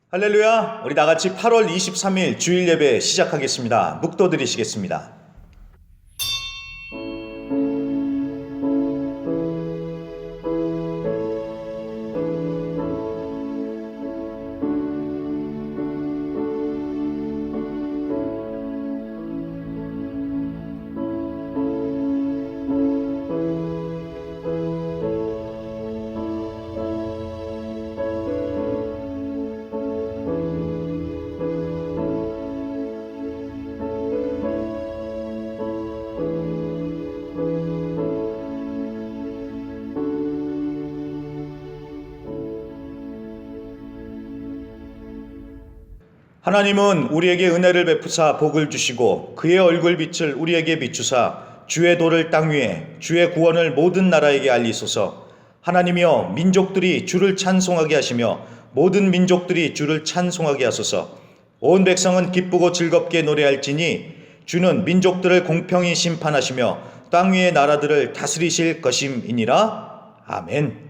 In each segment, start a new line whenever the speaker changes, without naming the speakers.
할렐루야! 우리 다같이 8월 23일 주일 예배 시작하겠습니다. 묵도 드리시겠습니다. 하나님은 우리에게 은혜를 베푸사 복을 주시고 그의 얼굴빛을 우리에게 비추사 주의 도를 땅 위에 주의 구원을 모든 나라에게 알리소서. 하나님이여, 민족들이 주를 찬송하게 하시며 모든 민족들이 주를 찬송하게 하소서. 온 백성은 기쁘고 즐겁게 노래할지니 주는 민족들을 공평히 심판하시며 땅 위의 나라들을 다스리실 것임이니라. 아멘.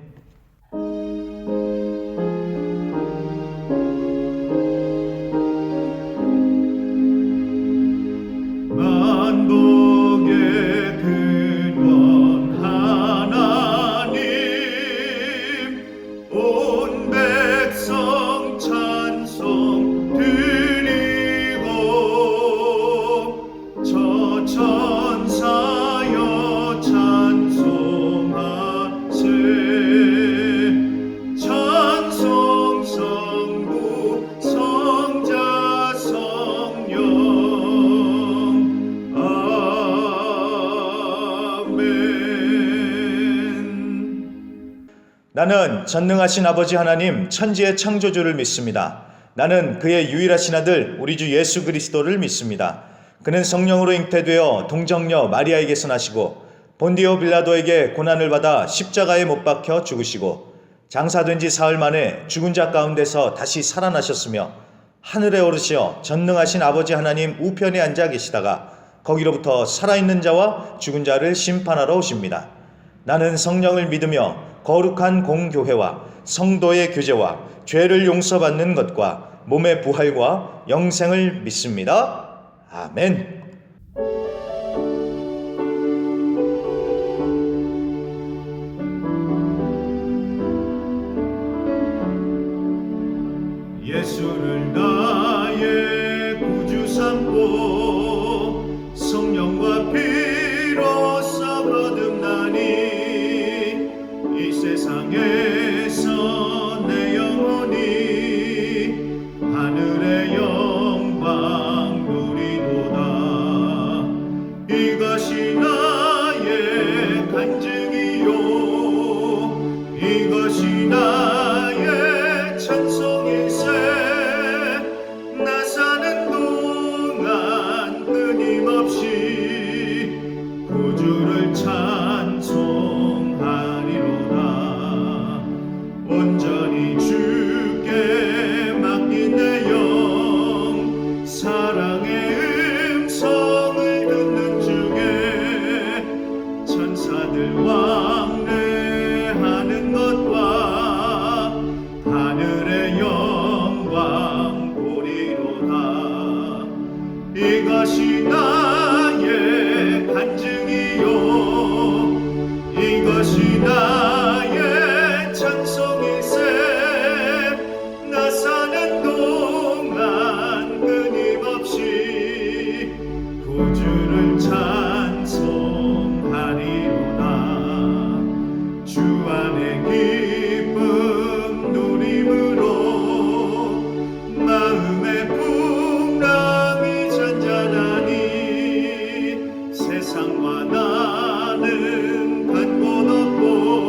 나는 전능하신 아버지 하나님 천지의 창조주를 믿습니다. 나는 그의 유일하신 아들 우리 주 예수 그리스도를 믿습니다. 그는 성령으로 잉태되어 동정녀 마리아에게서 나시고 본디오 빌라도에게 고난을 받아 십자가에 못 박혀 죽으시고 장사된 지 사흘 만에 죽은 자 가운데서 다시 살아나셨으며 하늘에 오르시어 전능하신 아버지 하나님 우편에 앉아 계시다가 거기로부터 살아있는 자와 죽은 자를 심판하러 오십니다. 나는 성령을 믿으며 거룩한 공교회와 성도의 교제와 죄를 용서받는 것과 몸의 부활과 영생을 믿습니다. 아멘.
예수를 나의 구주 삼고 성령과 피로써 거듭나니 이 세상에서 내 영혼이 하늘의 영광 누리도다. 이것이 나의 간증이요 이것이 나의 찬송일세. 나 사는 동안 끊임없이 구주를 찬송하리로다. 온전히 주께 맡긴 내 영 사랑의 음성을 듣는 중에 천사들 왕래하는 것과 하늘의 영광 보리로다. 이것이 나의 간증이요 이것이 나의 찬송일세. 나 사는 동안 끊임없이 구주를 찬송하리로다. 주 안에 기쁨 누림으로 마음의 풍랑이 잔잔하니 세상과 나는 간 곳 없고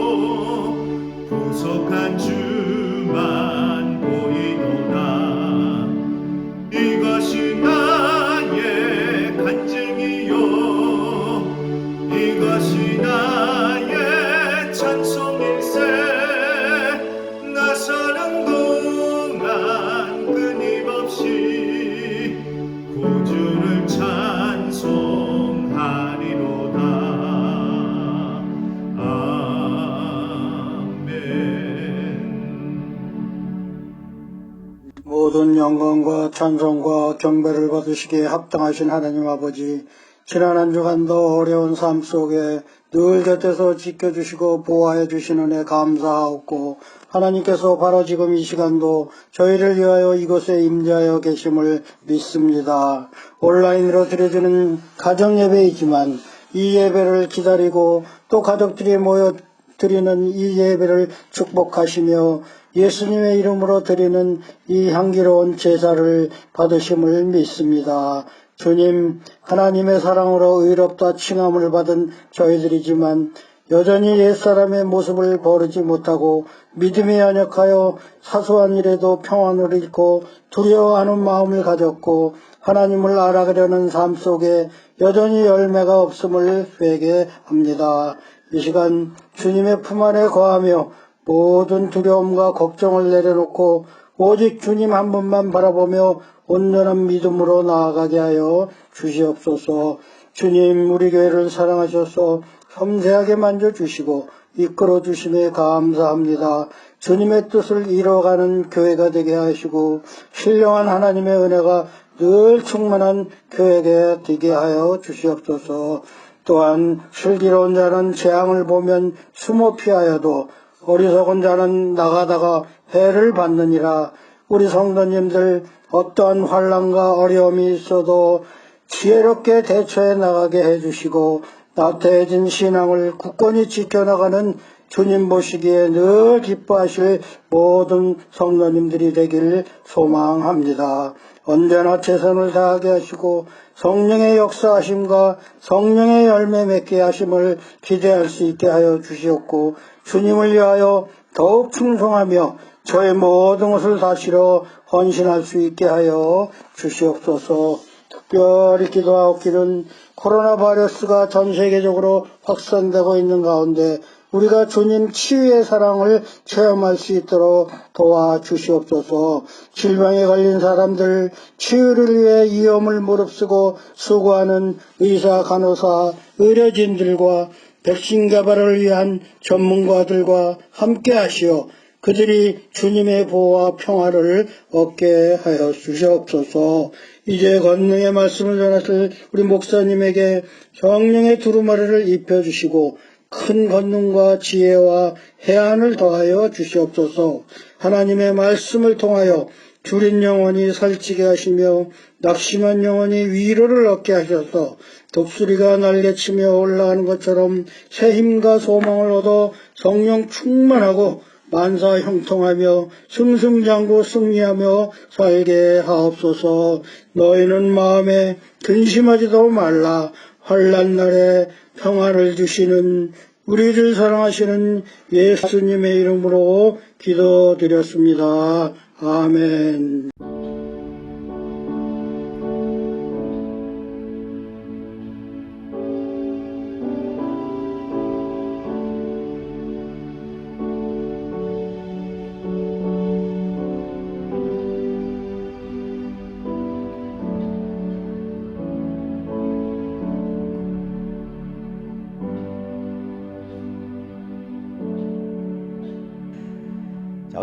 모든 영광과 찬송과 경배를 받으시기에 합당하신 하나님 아버지, 지난 한 주간도 어려운 삶 속에 늘 곁에서 지켜주시고 보호해 주신 은혜 감사하옵고, 하나님께서 바로 지금 이 시간도 저희를 위하여 이곳에 임재하여 계심을 믿습니다. 온라인으로 드려지는 가정 예배이지만 이 예배를 기다리고 또 가족들이 모여 드리는 이 예배를 축복하시며 예수님의 이름으로 드리는 이 향기로운 제사를 받으심을 믿습니다. 주님, 하나님의 사랑으로 의롭다 칭함을 받은 저희들이지만 여전히 옛사람의 모습을 버리지 못하고 믿음에 연약하여 사소한 일에도 평안을 잃고 두려워하는 마음을 가졌고 하나님을 알아가려는 삶 속에 여전히 열매가 없음을 회개합니다. 이 시간 주님의 품 안에 거하며 모든 두려움과 걱정을 내려놓고 오직 주님 한 분만 바라보며 온전한 믿음으로 나아가게 하여 주시옵소서. 주님, 우리 교회를 사랑하셔서 섬세하게 만져주시고 이끌어 주심에 감사합니다. 주님의 뜻을 이뤄가는 교회가 되게 하시고 신령한 하나님의 은혜가 늘 충만한 교회가 되게 하여 주시옵소서. 또한 슬기로운 자는 재앙을 보면 숨어 피하여도 어리석은 자는 나가다가 해를 받느니라. 우리 성도님들 어떠한 환난과 어려움이 있어도 지혜롭게 대처해 나가게 해주시고 나태해진 신앙을 굳건히 지켜나가는 주님 보시기에 늘 기뻐하실 모든 성도님들이 되길 소망합니다. 언제나 최선을 다하게 하시고 성령의 역사하심과 성령의 열매 맺게 하심을 기대할 수 있게 하여 주시옵고 주님을 위하여 더욱 충성하며 저의 모든 것을 다시러 헌신할 수 있게 하여 주시옵소서. 특별히 기도하옵기는 코로나 바이러스가 전 세계적으로 확산되고 있는 가운데 우리가 주님 치유의 사랑을 체험할 수 있도록 도와주시옵소서. 질병에 걸린 사람들 치유를 위해 위험을 무릅쓰고 수고하는 의사, 간호사, 의료진들과 백신 개발을 위한 전문가들과 함께 하시어 그들이 주님의 보호와 평화를 얻게 하여 주시옵소서. 이제 권능의 말씀을 전하실 우리 목사님에게 성령의 두루마리를 입혀주시고 큰 권능과 지혜와 해안을 더하여 주시옵소서. 하나님의 말씀을 통하여 줄인 영혼이 살찌게 하시며 낙심한 영혼이 위로를 얻게 하셔서 독수리가 날개치며 올라가는 것처럼 새 힘과 소망을 얻어 성령 충만하고 만사 형통하며 승승장구 승리하며 살게 하옵소서. 너희는 마음에 근심하지도 말라. 환난 날에 평화를 주시는 우리를 사랑하시는 예수님의 이름으로 기도드렸습니다. 아멘.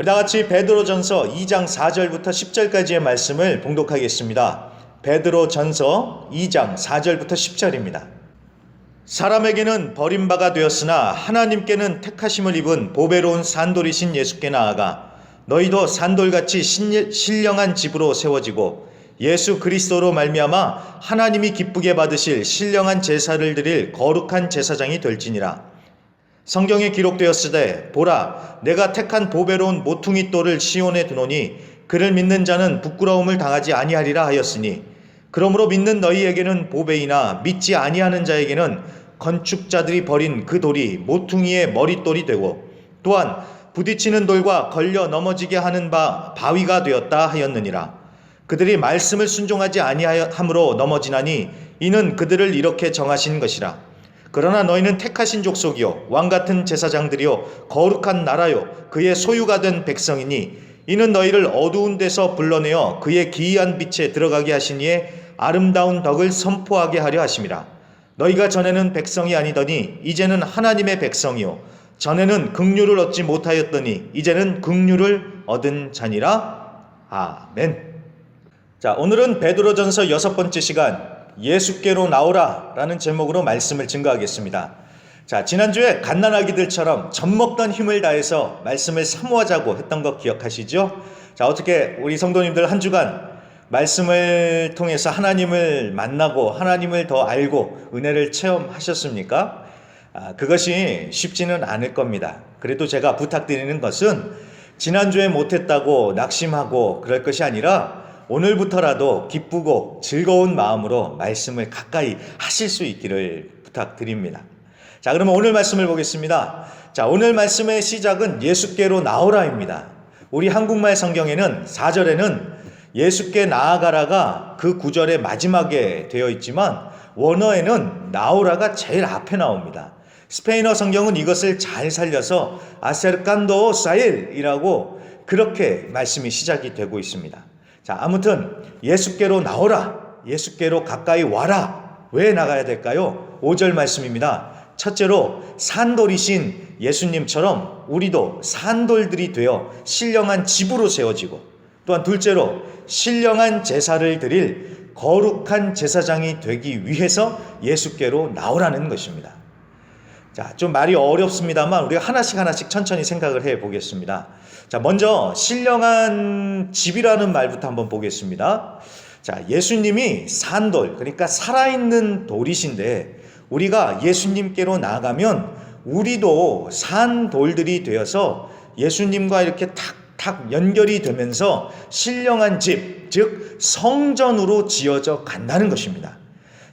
우리 다같이 베드로전서 2장 4절부터 10절까지의 말씀을 봉독하겠습니다. 베드로전서 2장 4절부터 10절입니다. 사람에게는 버림바가 되었으나 하나님께는 택하심을 입은 보배로운 산돌이신 예수께 나아가 너희도 산돌같이 신령한 집으로 세워지고 예수 그리스도로 말미암아 하나님이 기쁘게 받으실 신령한 제사를 드릴 거룩한 제사장이 될지니라. 성경에 기록되었으되 보라 내가 택한 보배로운 모퉁이 돌을 시온에 두노니 그를 믿는 자는 부끄러움을 당하지 아니하리라 하였으니 그러므로 믿는 너희에게는 보배이나 믿지 아니하는 자에게는 건축자들이 버린 그 돌이 모퉁이의 머릿돌이 되고 또한 부딪히는 돌과 걸려 넘어지게 하는 바위가 되었다 하였느니라. 그들이 말씀을 순종하지 아니함으로 넘어지나니 이는 그들을 이렇게 정하신 것이라. 그러나 너희는 택하신 족속이요 왕같은 제사장들이요 거룩한 나라요 그의 소유가 된 백성이니 이는 너희를 어두운 데서 불러내어 그의 기이한 빛에 들어가게 하시니에 아름다운 덕을 선포하게 하려 하심이라. 너희가 전에는 백성이 아니더니 이제는 하나님의 백성이요 전에는 긍휼을 얻지 못하였더니 이제는 긍휼을 얻은 자니라. 아멘. 자, 오늘은 베드로전서 6번째 시간 예수께로 나오라 라는 제목으로 말씀을 증거하겠습니다. 자, 지난주에 갓난아기들처럼 젖먹던 힘을 다해서 말씀을 사모하자고 했던 거 기억하시죠? 자, 어떻게 우리 성도님들 한 주간 말씀을 통해서 하나님을 만나고 하나님을 더 알고 은혜를 체험하셨습니까? 그것이 쉽지는 않을 겁니다. 그래도 제가 부탁드리는 것은 지난주에 못했다고 낙심하고 그럴 것이 아니라 오늘부터라도 기쁘고 즐거운 마음으로 말씀을 가까이 하실 수 있기를 부탁드립니다. 자, 그러면 오늘 말씀을 보겠습니다. 자, 오늘 말씀의 시작은 예수께로 나오라입니다. 우리 한국말 성경에는 4절에는 예수께 나아가라가 그 구절의 마지막에 되어 있지만 원어에는 나오라가 제일 앞에 나옵니다. 스페인어 성경은 이것을 잘 살려서 아세르칸도 사일이라고 그렇게 말씀이 시작이 되고 있습니다. 자, 아무튼 예수께로 나오라, 예수께로 가까이 와라. 왜 나가야 될까요? 5절 말씀입니다. 첫째로 산돌이신 예수님처럼 우리도 산돌들이 되어 신령한 집으로 세워지고, 또한 둘째로 신령한 제사를 드릴 거룩한 제사장이 되기 위해서 예수께로 나오라는 것입니다. 자, 좀 말이 어렵습니다만 우리가 하나씩 천천히 생각을 해 보겠습니다. 자, 먼저 신령한 집이라는 말부터 한번 보겠습니다. 자, 예수님이 산돌, 그러니까 살아있는 돌이신데 우리가 예수님께로 나아가면 우리도 산돌들이 되어서 예수님과 이렇게 탁탁 연결이 되면서 신령한 집, 즉 성전으로 지어져 간다는 것입니다.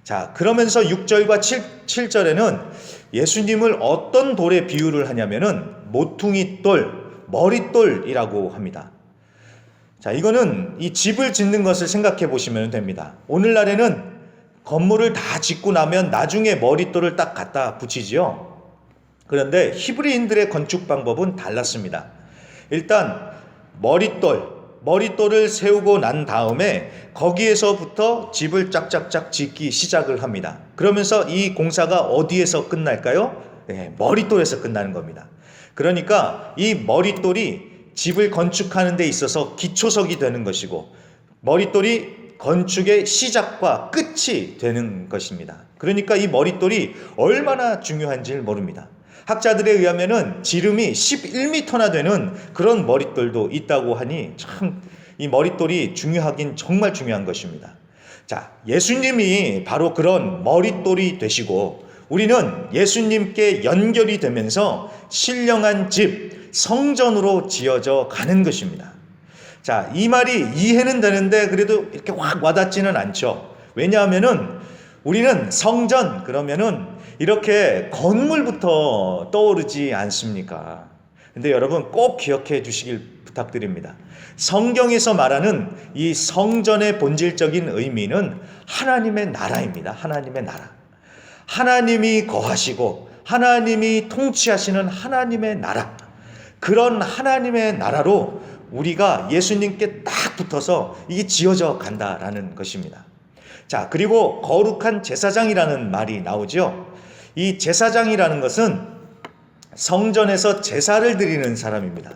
자, 그러면서 6절과 7절에는 예수님을 어떤 돌에 비유를 하냐면은 모퉁이 돌, 머릿돌이라고 합니다. 자, 이거는 이 집을 짓는 것을 생각해 보시면 됩니다. 오늘날에는 건물을 다 짓고 나면 나중에 머릿돌을 딱 갖다 붙이지요. 그런데 히브리인들의 건축 방법은 달랐습니다. 일단 머릿돌을 세우고 난 다음에 거기에서부터 집을 짝짝짝 짓기 시작을 합니다. 그러면서 이 공사가 어디에서 끝날까요? 네, 머릿돌에서 끝나는 겁니다. 그러니까 이 머릿돌이 집을 건축하는 데 있어서 기초석이 되는 것이고, 머릿돌이 건축의 시작과 끝이 되는 것입니다. 그러니까 이 머릿돌이 얼마나 중요한지를 모릅니다. 학자들에 의하면은 지름이 11m나 되는 그런 머릿돌도 있다고 하니 참 이 머릿돌이 중요하긴 정말 중요한 것입니다. 자, 예수님이 바로 그런 머릿돌이 되시고 우리는 예수님께 연결이 되면서 신령한 집, 성전으로 지어져 가는 것입니다. 자, 이 말이 이해는 되는데 그래도 이렇게 확 와닿지는 않죠. 왜냐하면은 우리는 성전 그러면은 이렇게 건물부터 떠오르지 않습니까? 근데 여러분 꼭 기억해 주시길 부탁드립니다. 성경에서 말하는 이 성전의 본질적인 의미는 하나님의 나라입니다. 하나님의 나라. 하나님이 거하시고 하나님이 통치하시는 하나님의 나라. 그런 하나님의 나라로 우리가 예수님께 딱 붙어서 이게 지어져 간다라는 것입니다. 자, 그리고 거룩한 제사장이라는 말이 나오죠. 이 제사장이라는 것은 성전에서 제사를 드리는 사람입니다.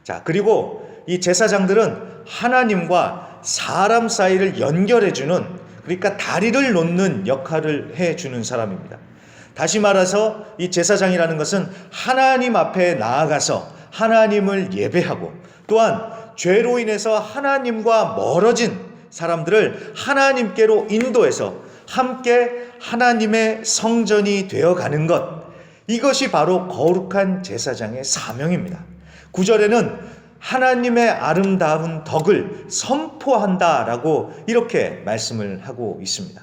자, 그리고 이 제사장들은 하나님과 사람 사이를 연결해주는, 그러니까 다리를 놓는 역할을 해주는 사람입니다. 다시 말해서 이 제사장이라는 것은 하나님 앞에 나아가서 하나님을 예배하고, 또한 죄로 인해서 하나님과 멀어진 사람들을 하나님께로 인도해서 함께 하나님의 성전이 되어가는 것, 이것이 바로 거룩한 제사장의 사명입니다. 9절에는 하나님의 아름다운 덕을 선포한다라고 이렇게 말씀을 하고 있습니다.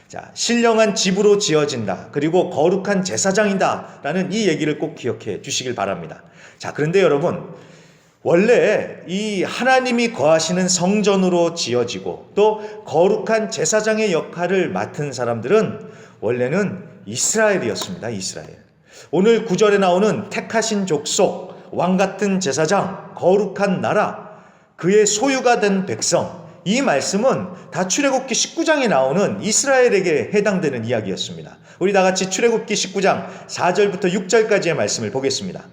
자, 신령한 집으로 지어진다, 그리고 거룩한 제사장이다 라는 이 얘기를 꼭 기억해 주시길 바랍니다. 자, 그런데 여러분, 원래 이 하나님이 거하시는 성전으로 지어지고 또 거룩한 제사장의 역할을 맡은 사람들은 원래는 이스라엘이었습니다. 이스라엘. 오늘 9절에 나오는 택하신 족속, 왕같은 제사장, 거룩한 나라, 그의 소유가 된 백성, 이 말씀은 다 출애굽기 19장에 나오는 이스라엘에게 해당되는 이야기였습니다. 우리 다 같이 출애굽기 19장 4절부터 6절까지의 말씀을 보겠습니다.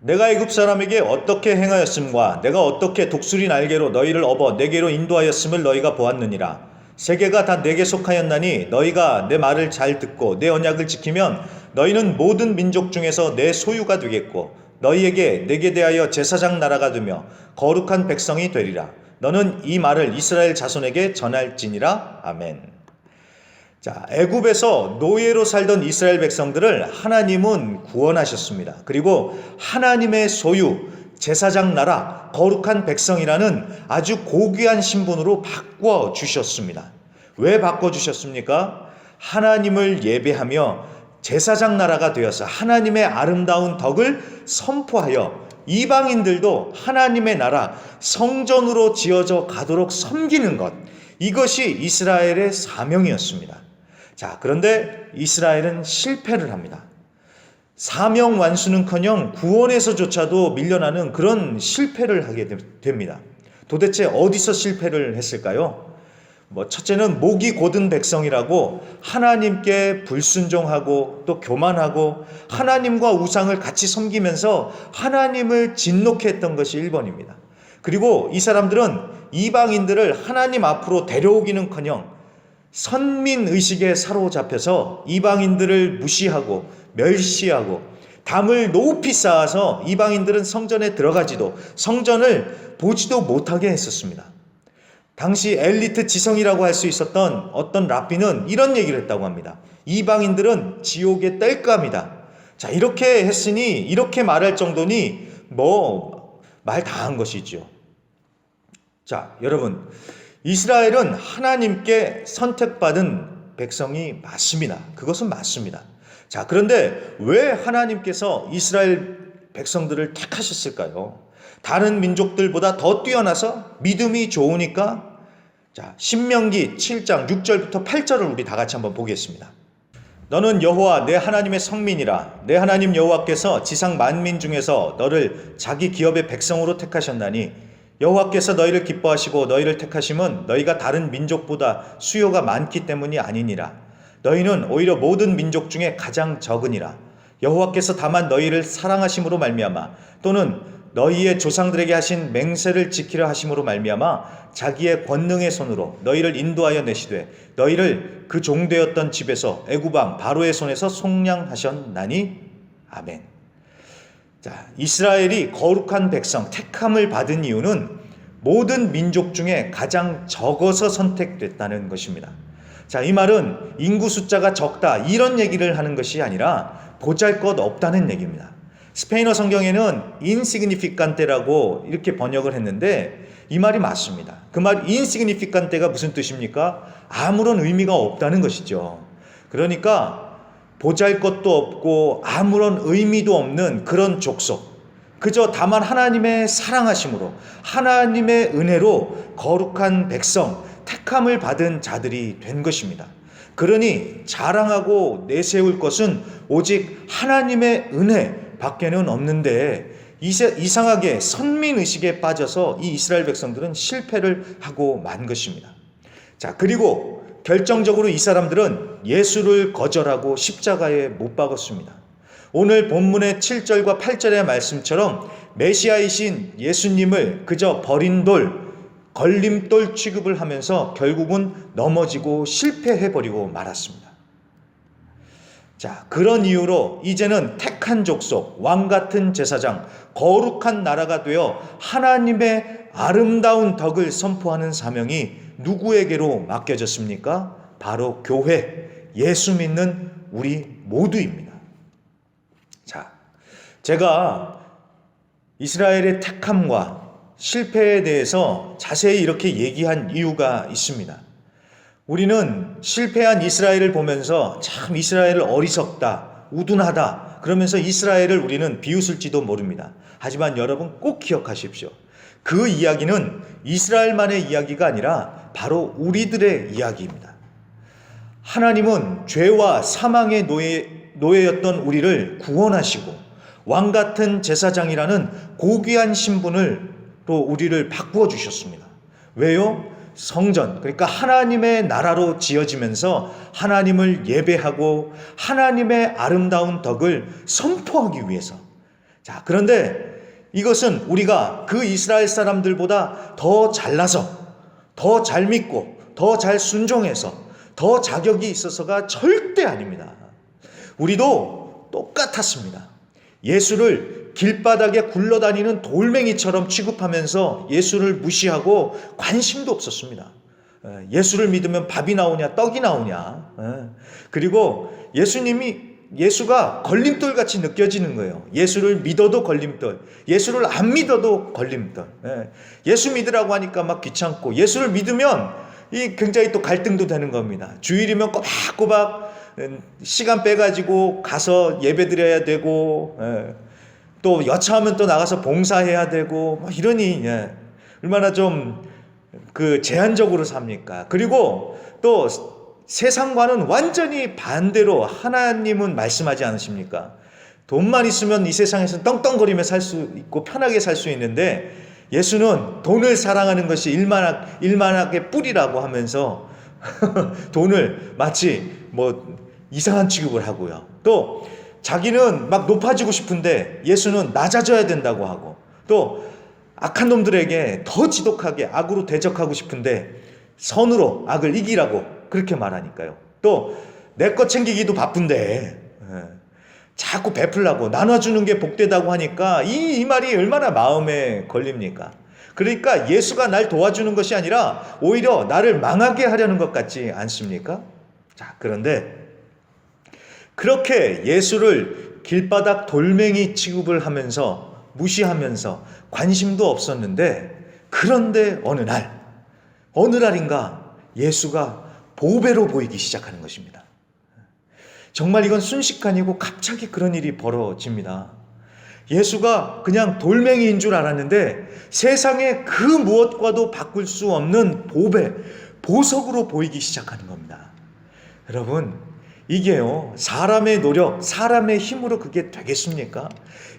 내가 애굽 사람에게 어떻게 행하였음과 내가 어떻게 독수리 날개로 너희를 업어 내게로 인도하였음을 너희가 보았느니라. 세계가 다 내게 속하였나니 너희가 내 말을 잘 듣고 내 언약을 지키면 너희는 모든 민족 중에서 내 소유가 되겠고 너희에게 내게 대하여 제사장 나라가 되며 거룩한 백성이 되리라. 너는 이 말을 이스라엘 자손에게 전할지니라. 아멘. 자, 애굽에서 노예로 살던 이스라엘 백성들을 하나님은 구원하셨습니다. 그리고 하나님의 소유, 제사장 나라, 거룩한 백성이라는 아주 고귀한 신분으로 바꿔 주셨습니다. 왜 바꿔 주셨습니까? 하나님을 예배하며 제사장 나라가 되어서 하나님의 아름다운 덕을 선포하여 이방인들도 하나님의 나라, 성전으로 지어져 가도록 섬기는 것, 이것이 이스라엘의 사명이었습니다. 자, 그런데 이스라엘은 실패를 합니다. 사명 완수는커녕 구원에서조차도 밀려나는 그런 실패를 하게 됩니다. 도대체 어디서 실패를 했을까요? 첫째는 목이 곧은 백성이라고 하나님께 불순종하고 또 교만하고 하나님과 우상을 같이 섬기면서 하나님을 진노케 했던 것이 1번입니다. 그리고 이 사람들은 이방인들을 하나님 앞으로 데려오기는커녕 선민의식에 사로잡혀서 이방인들을 무시하고 멸시하고 담을 높이 쌓아서 이방인들은 성전에 들어가지도 성전을 보지도 못하게 했었습니다. 당시 엘리트 지성이라고 할 수 있었던 어떤 랍비는 이런 얘기를 했다고 합니다. 이방인들은 지옥의 땔감이다. 자, 이렇게 했으니 이렇게 말할 정도니 말 다 한 것이죠. 자, 여러분, 이스라엘은 하나님께 선택받은 백성이 맞습니다. 그것은 맞습니다. 자, 그런데 왜 하나님께서 이스라엘 백성들을 택하셨을까요? 다른 민족들보다 더 뛰어나서 믿음이 좋으니까? 자, 신명기 7장 6절부터 8절을 우리 다 같이 한번 보겠습니다. 너는 여호와 내 하나님의 성민이라. 내 하나님 여호와께서 지상 만민 중에서 너를 자기 기업의 백성으로 택하셨나니 여호와께서 너희를 기뻐하시고 너희를 택하심은 너희가 다른 민족보다 수요가 많기 때문이 아니니라. 너희는 오히려 모든 민족 중에 가장 적으니라. 여호와께서 다만 너희를 사랑하심으로 말미암아 또는 너희의 조상들에게 하신 맹세를 지키려 하심으로 말미암아 자기의 권능의 손으로 너희를 인도하여 내시되 너희를 그 종되었던 집에서 애굽 왕 바로의 손에서 속량하셨나니. 아멘. 자, 이스라엘이 거룩한 백성, 택함을 받은 이유는 모든 민족 중에 가장 적어서 선택됐다는 것입니다. 자, 이 말은 인구 숫자가 적다 이런 얘기를 하는 것이 아니라 보잘것없다는 얘기입니다. 스페인어 성경에는 insignificante라고 이렇게 번역을 했는데 이 말이 맞습니다. 그 말 insignificante가 무슨 뜻입니까? 아무런 의미가 없다는 것이죠. 그러니까 보잘것도 없고 아무런 의미도 없는 그런 족속, 그저 다만 하나님의 사랑하심으로 하나님의 은혜로 거룩한 백성, 택함을 받은 자들이 된 것입니다. 그러니 자랑하고 내세울 것은 오직 하나님의 은혜 밖에는 없는데 이상하게 선민의식에 빠져서 이 이스라엘 백성들은 실패를 하고 만 것입니다. 자, 그리고 결정적으로 이 사람들은 예수를 거절하고 십자가에 못 박았습니다. 오늘 본문의 7절과 8절의 말씀처럼 메시아이신 예수님을 그저 버린 돌, 걸림돌 취급을 하면서 결국은 넘어지고 실패해버리고 말았습니다. 자, 그런 이유로 이제는 택한 족속, 왕같은 제사장, 거룩한 나라가 되어 하나님의 아름다운 덕을 선포하는 사명이 누구에게로 맡겨졌습니까? 바로 교회, 예수 믿는 우리 모두입니다. 자, 제가 이스라엘의 택함과 실패에 대해서 자세히 이렇게 얘기한 이유가 있습니다. 우리는 실패한 이스라엘을 보면서 참 이스라엘을 어리석다, 우둔하다 그러면서 이스라엘을 우리는 비웃을지도 모릅니다. 하지만 여러분 꼭 기억하십시오. 그 이야기는 이스라엘만의 이야기가 아니라 바로 우리들의 이야기입니다. 하나님은 죄와 사망의 노예였던 우리를 구원하시고 왕같은 제사장이라는 고귀한 신분으로 우리를 바꾸어 주셨습니다. 왜요? 성전, 그러니까 하나님의 나라로 지어지면서 하나님을 예배하고 하나님의 아름다운 덕을 선포하기 위해서. 자, 그런데 이것은 우리가 그 이스라엘 사람들보다 더 잘나서, 더 잘 믿고, 더 잘 순종해서, 더 자격이 있어서가 절대 아닙니다. 우리도 똑같았습니다. 예수를 길바닥에 굴러다니는 돌멩이처럼 취급하면서 예수를 무시하고 관심도 없었습니다. 예수를 믿으면 밥이 나오냐 떡이 나오냐. 그리고 예수가 걸림돌 같이 느껴지는 거예요. 예수를 믿어도 걸림돌, 예수를 안 믿어도 걸림돌. 예수 믿으라고 하니까 막 귀찮고, 예수를 믿으면 이 굉장히 또 갈등도 되는 겁니다. 주일이면 꼬박꼬박 시간 빼가지고 가서 예배 드려야 되고, 또 여차하면 또 나가서 봉사해야 되고, 뭐 이러니 얼마나 좀 그 제한적으로 삽니까? 그리고 또 세상과는 완전히 반대로 하나님은 말씀하지 않으십니까? 돈만 있으면 이 세상에서 떵떵거리며 살 수 있고 편하게 살 수 있는데, 예수는 돈을 사랑하는 것이 일만하게 뿌리라고 하면서 돈을 마치 뭐 이상한 취급을 하고요. 또 자기는 막 높아지고 싶은데 예수는 낮아져야 된다고 하고, 또 악한 놈들에게 더 지독하게 악으로 대적하고 싶은데 선으로 악을 이기라고 그렇게 말하니까요. 또 내 것 챙기기도 바쁜데 자꾸 베풀라고, 나눠주는 게 복되다고 하니까 이 말이 얼마나 마음에 걸립니까? 그러니까 예수가 날 도와주는 것이 아니라 오히려 나를 망하게 하려는 것 같지 않습니까? 자, 그런데 그렇게 예수를 길바닥 돌멩이 취급을 하면서 무시하면서 관심도 없었는데, 그런데 어느 날인가 예수가 보배로 보이기 시작하는 것입니다. 정말 이건 순식간이고 갑자기 그런 일이 벌어집니다. 예수가 그냥 돌멩이인 줄 알았는데 세상에 그 무엇과도 바꿀 수 없는 보석으로 보이기 시작하는 겁니다. 여러분, 이게요, 사람의 노력, 사람의 힘으로 그게 되겠습니까?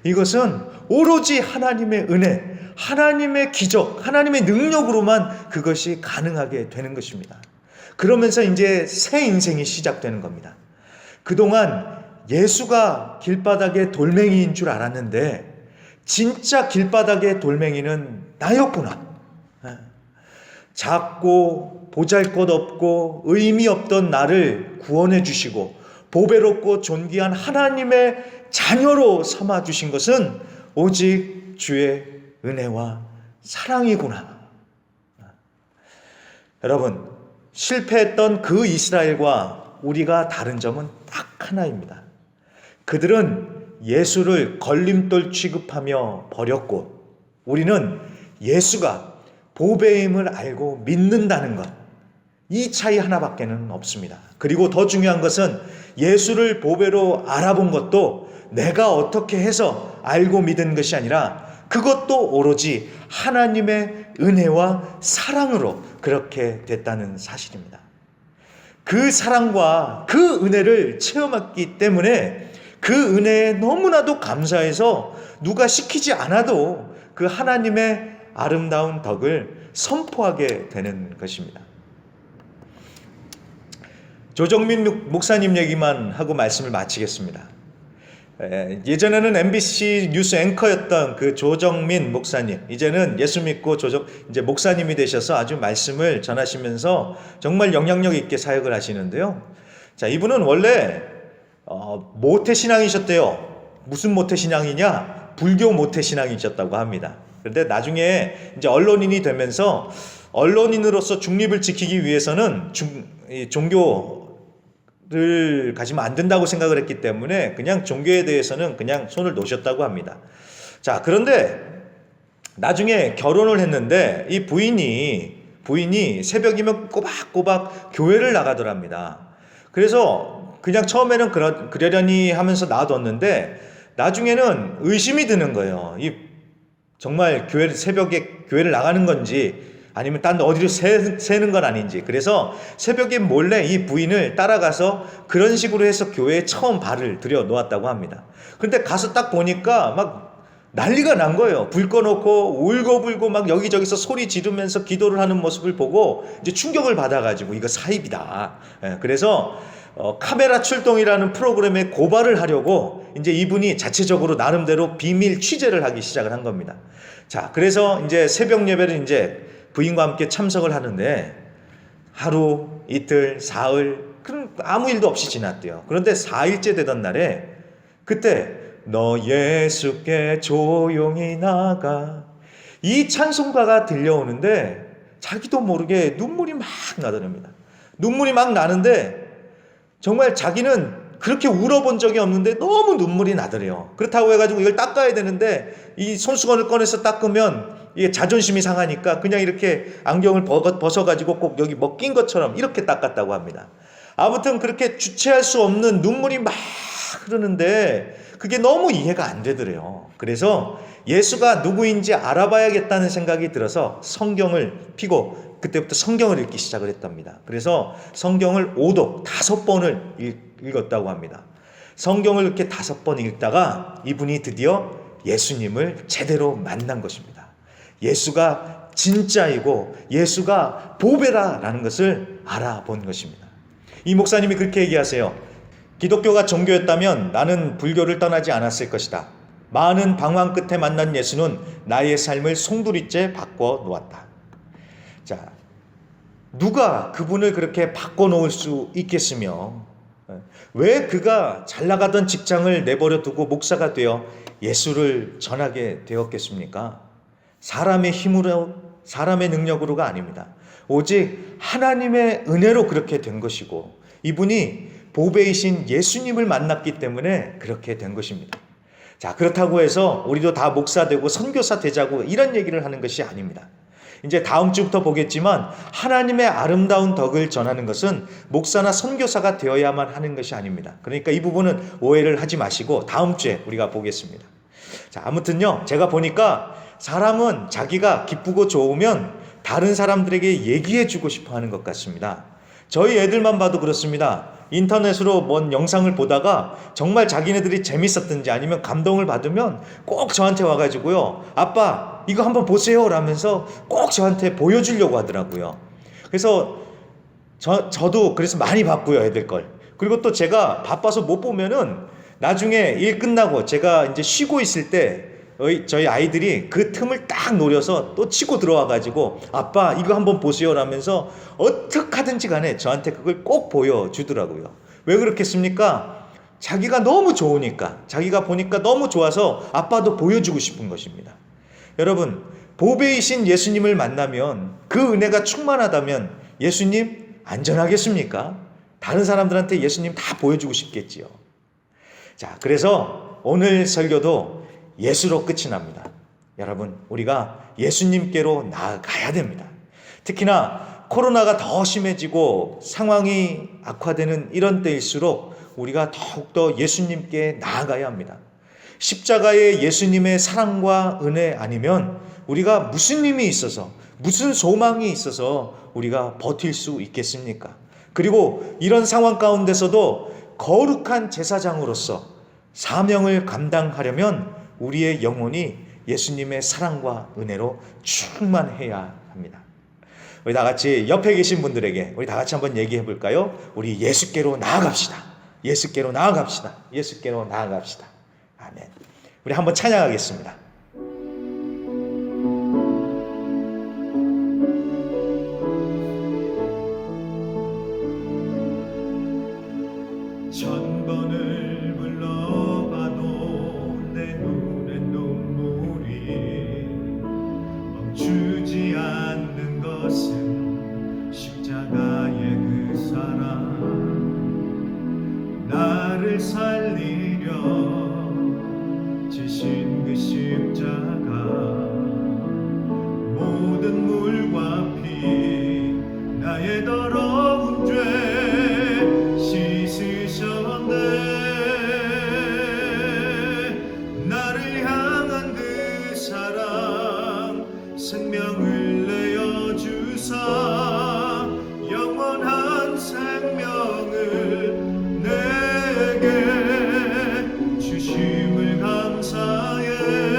이것은 오로지 하나님의 은혜, 하나님의 기적, 하나님의 능력으로만 그것이 가능하게 되는 것입니다. 그러면서 이제 새 인생이 시작되는 겁니다. 그동안 예수가 길바닥의 돌멩이인 줄 알았는데 진짜 길바닥의 돌멩이는 나였구나. 작고 보잘것없고 의미 없던 나를 구원해 주시고 보배롭고 존귀한 하나님의 자녀로 삼아 주신 것은 오직 주의 은혜와 사랑이구나. 여러분, 실패했던 그 이스라엘과 우리가 다른 점은 딱 하나입니다. 그들은 예수를 걸림돌 취급하며 버렸고, 우리는 예수가 보배임을 알고 믿는다는 것, 이 차이 하나밖에는 없습니다. 그리고 더 중요한 것은 예수를 보배로 알아본 것도 내가 어떻게 해서 알고 믿은 것이 아니라 그것도 오로지 하나님의 은혜와 사랑으로 그렇게 됐다는 사실입니다. 그 사랑과 그 은혜를 체험했기 때문에 그 은혜에 너무나도 감사해서 누가 시키지 않아도 그 하나님의 아름다운 덕을 선포하게 되는 것입니다. 조정민 목사님 얘기만 하고 말씀을 마치겠습니다. 예전에는 MBC 뉴스 앵커였던 그 조정민 목사님, 이제는 예수 믿고 이제 목사님이 되셔서 아주 말씀을 전하시면서 정말 영향력 있게 사역을 하시는데요. 자, 이분은 원래 모태신앙이셨대요. 무슨 모태신앙이냐? 불교 모태신앙이셨다고 합니다. 그런데 나중에 이제 언론인이 되면서 언론인으로서 중립을 지키기 위해서는 종교를 가지면 안 된다고 생각을 했기 때문에 그냥 종교에 대해서는 그냥 손을 놓으셨다고 합니다. 자, 그런데 나중에 결혼을 했는데 이 부인이 새벽이면 꼬박꼬박 교회를 나가더랍니다. 그래서 그냥 처음에는 그러려니 하면서 놔뒀는데 나중에는 의심이 드는 거예요. 정말 새벽에 교회를 나가는 건지 아니면 딴 어디로 새는 건 아닌지. 그래서 새벽에 몰래 이 부인을 따라가서 그런 식으로 해서 교회에 처음 발을 들여 놓았다고 합니다. 그런데 가서 딱 보니까 막 난리가 난 거예요. 불 꺼놓고 울고불고 막 여기저기서 소리 지르면서 기도를 하는 모습을 보고 이제 충격을 받아가지고 이거 사입이다. 그래서 카메라 출동이라는 프로그램에 고발을 하려고 이제 이분이 자체적으로 나름대로 비밀 취재를 하기 시작을 한 겁니다. 자, 그래서 이제 새벽 예배를 이제 부인과 함께 참석을 하는데 하루, 이틀, 사흘, 그럼 아무 일도 없이 지났대요. 그런데 4일째 되던 날에 그때 너 예수께 조용히 나가 이 찬송가가 들려오는데 자기도 모르게 눈물이 막 나더랍니다. 눈물이 막 나는데 정말 자기는 그렇게 울어본 적이 없는데 너무 눈물이 나더래요. 그렇다고 해가지고 이걸 닦아야 되는데 이 손수건을 꺼내서 닦으면 이게 자존심이 상하니까 그냥 이렇게 안경을 벗어가지고 꼭 여기 먹긴 것처럼 이렇게 닦았다고 합니다. 아무튼 그렇게 주체할 수 없는 눈물이 막 흐르는데 그게 너무 이해가 안 되더래요. 그래서 예수가 누구인지 알아봐야겠다는 생각이 들어서 성경을 펴고 그때부터 성경을 읽기 시작을 했답니다. 그래서 성경을 오독 5번을 읽었다고 합니다. 성경을 이렇게 5번 읽다가 이분이 드디어 예수님을 제대로 만난 것입니다. 예수가 진짜이고 예수가 보배라라는 것을 알아본 것입니다. 이 목사님이 그렇게 얘기하세요. 기독교가 종교였다면 나는 불교를 떠나지 않았을 것이다. 많은 방황 끝에 만난 예수는 나의 삶을 송두리째 바꿔 놓았다. 자, 누가 그분을 그렇게 바꿔놓을 수 있겠으며 왜 그가 잘 나가던 직장을 내버려 두고 목사가 되어 예수를 전하게 되었겠습니까? 사람의 힘으로, 사람의 능력으로가 아닙니다. 오직 하나님의 은혜로 그렇게 된 것이고 이분이 보배이신 예수님을 만났기 때문에 그렇게 된 것입니다. 자, 그렇다고 해서 우리도 다 목사 되고 선교사 되자고 이런 얘기를 하는 것이 아닙니다. 이제 다음 주부터 보겠지만 하나님의 아름다운 덕을 전하는 것은 목사나 선교사가 되어야만 하는 것이 아닙니다. 그러니까 이 부분은 오해를 하지 마시고 다음 주에 우리가 보겠습니다. 자, 아무튼요, 제가 보니까 사람은 자기가 기쁘고 좋으면 다른 사람들에게 얘기해 주고 싶어 하는 것 같습니다. 저희 애들만 봐도 그렇습니다. 인터넷으로 뭔 영상을 보다가 정말 자기네들이 재밌었든지 아니면 감동을 받으면 꼭 저한테 와가지고요, 아빠 이거 한번 보세요 라면서 꼭 저한테 보여주려고 하더라고요. 그래서 저도 그래서 많이 봤고요, 애들 걸. 그리고 또 제가 바빠서 못 보면은 나중에 일 끝나고 제가 이제 쉬고 있을 때 저희 아이들이 그 틈을 딱 노려서 또 치고 들어와가지고 아빠 이거 한번 보세요 라면서 어떻게 하든지 간에 저한테 그걸 꼭 보여주더라고요. 왜 그렇겠습니까? 자기가 너무 좋으니까, 자기가 보니까 너무 좋아서 아빠도 보여주고 싶은 것입니다. 여러분, 보배이신 예수님을 만나면 그 은혜가 충만하다면 예수님 안전하겠습니까? 다른 사람들한테 예수님 다 보여주고 싶겠지요. 자, 그래서 오늘 설교도 예수로 끝이 납니다. 여러분, 우리가 예수님께로 나아가야 됩니다. 특히나 코로나가 더 심해지고 상황이 악화되는 이런 때일수록 우리가 더욱더 예수님께 나아가야 합니다. 십자가의 예수님의 사랑과 은혜 아니면 우리가 무슨 힘이 있어서, 무슨 소망이 있어서 우리가 버틸 수 있겠습니까? 그리고 이런 상황 가운데서도 거룩한 제사장으로서 사명을 감당하려면 우리의 영혼이 예수님의 사랑과 은혜로 충만해야 합니다. 우리 다 같이 옆에 계신 분들에게 우리 다 같이 한번 얘기해 볼까요? 우리 예수께로 나아갑시다. 예수께로 나아갑시다. 예수께로 나아갑시다. 아멘. 우리 한번 찬양하겠습니다.
천 번을 불러봐도 내 눈엔 눈물이 멈추지 않는 것은 십자가의 그 사랑, 나를 살리려 지신 그 십자가, 모든 물과 피 나의 더러운 죄 씻으셨네. 나를 향한 그 사랑, 생명을 내어 주사 영원한 생명을 내게 주심을 감사해.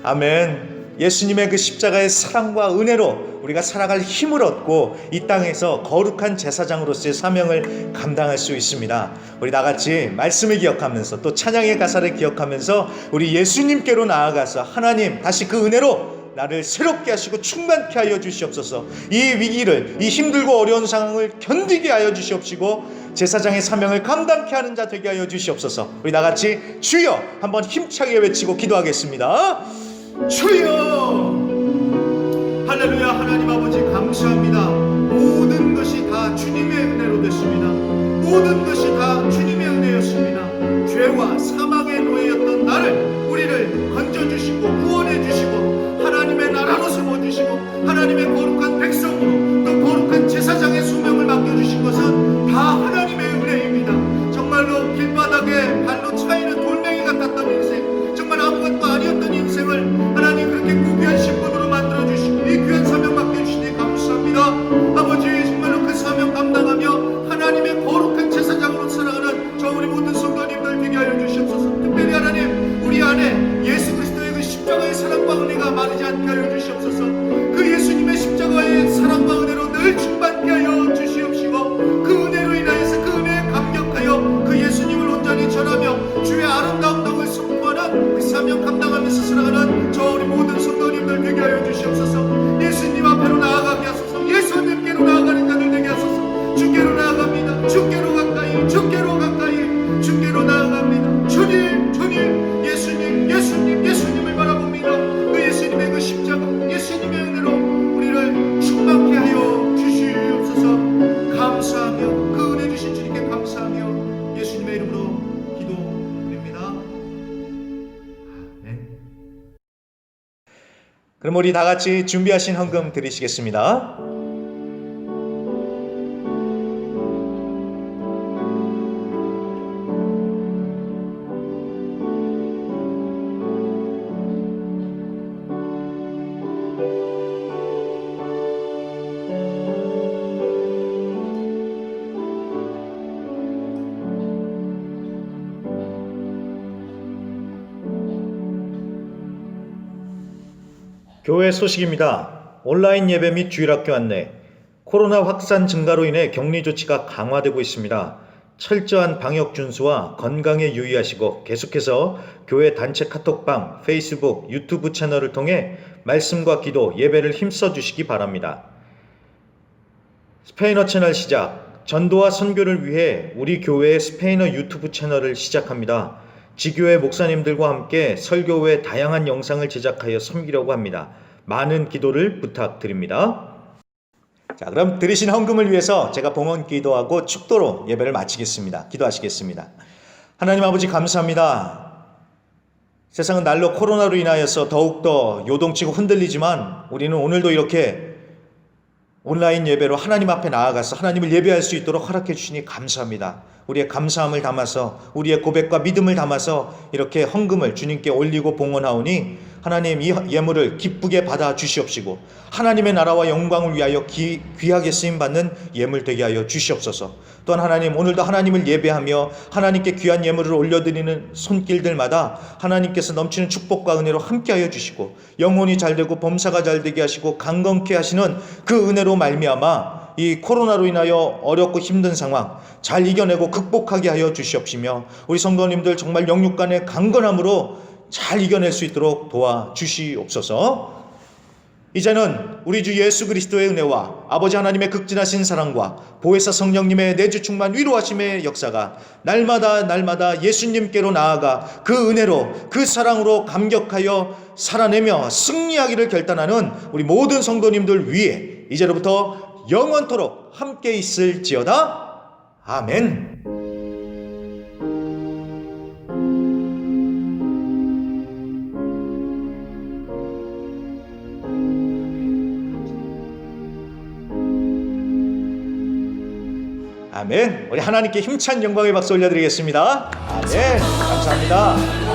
아멘. 예수님의 그 십자가의 사랑과 은혜로 우리가 살아갈 힘을 얻고 이 땅에서 거룩한 제사장으로서의 사명을 감당할 수 있습니다. 우리 다같이 말씀을 기억하면서 또 찬양의 가사를 기억하면서 우리 예수님께로 나아가서 하나님 다시 그 은혜로 나를 새롭게 하시고 충만케 하여 주시옵소서. 이 위기를, 이 힘들고 어려운 상황을 견디게 하여 주시옵시고 제사장의 사명을 감당케 하는 자 되게 하여 주시옵소서. 우리 다같이 주여 한번 힘차게 외치고 기도하겠습니다.
주여 할렐루야. 하나님 아버지 감사합니다. 모든 것이 다 주님의 은혜로 됐습니다. 모든 것이 다 주님의 은혜였습니다. 죄와 사망의 노예였던 나를 우리를 건져주시고 구원해주시고 하나님의 나라로 세워주시고 하나님의 거룩한 백성으로 또 거룩한 제사장의 소명을 맡겨주신 것은 다 하나님의 은혜입니다. 정말로 길바닥에 발로 차이는 돌멩이 같았던 인생, 정말 아무것도 아니었던 인생을 하나님 그렇게 귀한 신분으로 만들어주시고 이 귀한 사명 맡겨주시니 감사합니다. 아버지 정말로 그 사명 감당하며 하나님의 거룩한 제사장으로 살아가는 저 우리 모든 성도님들 되게 하여 주시옵소서. 특별히 하나님 우리 안에 예수 그리스도의 그 십자가의 사랑과 은혜가 마르지 않게 하여 주시옵소서. 그 예수님의 십자가의 사랑과 은혜로 늘 충만케 하여 주시옵시고 그 은혜로 인하여서 그 은혜에 감격하여 그 예수님을 온전히 전하며 주의 아름다운 덕을 선포하는 그 사명 감당하면서 살아가는 저 우리 모든 성도님들 되게 하여 주시옵소서. 예수님 앞으로 나아가게 하소서. 예수님께로 나아가는 자들 되게 하소서. 주께로 나아갑니다. 주께로 가까이, 주께로 가까이, 주께로 나아갑니다. 주님, 주님, 예수님, 예수님, 예수님을 바라봅니다. 그 예수님의 그 십자가, 예수님의 은혜로 우리를 충만케 하여 주시옵소서. 감사하며 그 은혜 주신 주님께 감사하며 예수님의 이름으로 기도드립니다. 아멘.
그럼 우리 다같이 준비하신 헌금 드리시겠습니다. 교회 소식입니다. 온라인 예배 및 주일학교 안내. 코로나 확산 증가로 인해 격리 조치가 강화되고 있습니다. 철저한 방역 준수와 건강에 유의하시고 계속해서 교회 단체 카톡방, 페이스북, 유튜브 채널을 통해 말씀과 기도, 예배를 힘써 주시기 바랍니다. 스페인어 채널 시작. 전도와 선교를 위해 우리 교회의 스페인어 유튜브 채널을 시작합니다. 지교회 목사님들과 함께 설교 외 다양한 영상을 제작하여 섬기려고 합니다. 많은 기도를 부탁드립니다. 자, 그럼 드리신 헌금을 위해서 제가 봉헌 기도하고 축도로 예배를 마치겠습니다. 기도하시겠습니다. 하나님 아버지 감사합니다. 세상은 날로 코로나로 인하여서 더욱더 요동치고 흔들리지만 우리는 오늘도 이렇게 온라인 예배로 하나님 앞에 나아가서 하나님을 예배할 수 있도록 허락해 주시니 감사합니다. 우리의 감사함을 담아서 우리의 고백과 믿음을 담아서 이렇게 헌금을 주님께 올리고 봉헌하오니 하나님 이 예물을 기쁘게 받아 주시옵시고 하나님의 나라와 영광을 위하여 귀하게 쓰임받는 예물 되게 하여 주시옵소서. 또한 하나님 오늘도 하나님을 예배하며 하나님께 귀한 예물을 올려드리는 손길들마다 하나님께서 넘치는 축복과 은혜로 함께하여 주시고 영혼이 잘되고 범사가 잘되게 하시고 강건케 하시는 그 은혜로 말미암아 이 코로나로 인하여 어렵고 힘든 상황 잘 이겨내고 극복하게 하여 주시옵시며 우리 성도님들 정말 영육 간의 강건함으로 잘 이겨낼 수 있도록 도와주시옵소서. 이제는 우리 주 예수 그리스도의 은혜와 아버지 하나님의 극진하신 사랑과 보혜사 성령님의 내주 충만 위로하심의 역사가 날마다 예수님께로 나아가 그 은혜로 그 사랑으로 감격하여 살아내며 승리하기를 결단하는 우리 모든 성도님들 위해 이제로부터 영원토록 함께 있을지어다. 아멘. 아멘. 우리 하나님께 힘찬 영광의 박수 올려드리겠습니다. 아멘. 감사합니다.